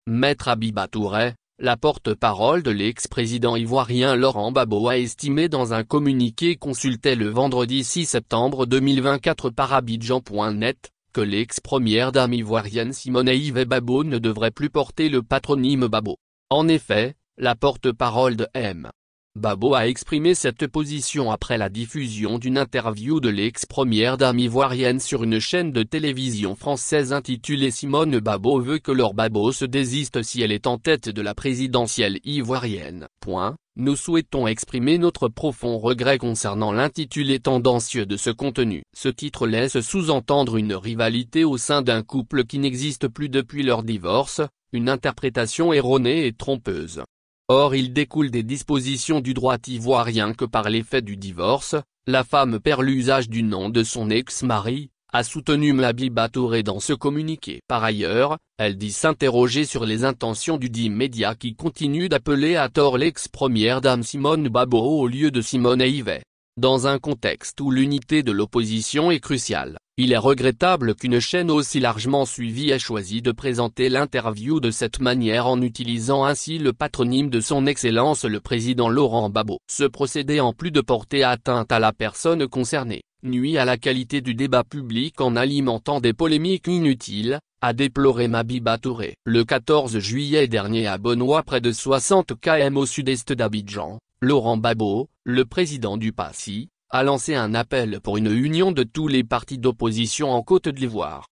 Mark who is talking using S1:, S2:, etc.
S1: Maître Habiba Touré, la porte-parole de l'ex-président ivoirien Laurent Gbagbo a estimé dans un communiqué consulté le vendredi 6 septembre 2024 par Abidjan.net, que l'ex-première dame ivoirienne Simone Veil Gbagbo ne devrait plus porter le patronyme Gbagbo. En effet, la porte-parole de M. Gbagbo a exprimé cette position après la diffusion d'une interview de l'ex-première dame ivoirienne sur une chaîne de télévision française intitulée Simone Gbagbo veut que Laure Gbagbo se désiste si elle est en tête de la présidentielle ivoirienne. Nous souhaitons exprimer notre profond regret concernant l'intitulé tendancieux de ce contenu. Ce titre laisse sous-entendre une rivalité au sein d'un couple qui n'existe plus depuis leur divorce, une interprétation erronée et trompeuse. Or il découle des dispositions du droit ivoirien que par l'effet du divorce, la femme perd l'usage du nom de son ex-mari, a soutenu Habiba Touré dans ce communiqué. Par ailleurs, elle dit s'interroger sur les intentions du dit média qui continue d'appeler à tort l'ex-première dame Simone Gbagbo au lieu de Simone Veil. Dans un contexte où l'unité de l'opposition est cruciale, il est regrettable qu'une chaîne aussi largement suivie ait choisi de présenter l'interview de cette manière en utilisant ainsi le patronyme de son Excellence le président Laurent Gbagbo. Ce procédé en plus de porter atteinte à la personne concernée, nuit à la qualité du débat public en alimentant des polémiques inutiles, a déploré Habiba Touré. Le 14 juillet dernier à Benoît près de 60 km au sud-est d'Abidjan, Laurent Gbagbo, le président du PASI, a lancé un appel pour une union de tous les partis d'opposition en Côte d'Ivoire.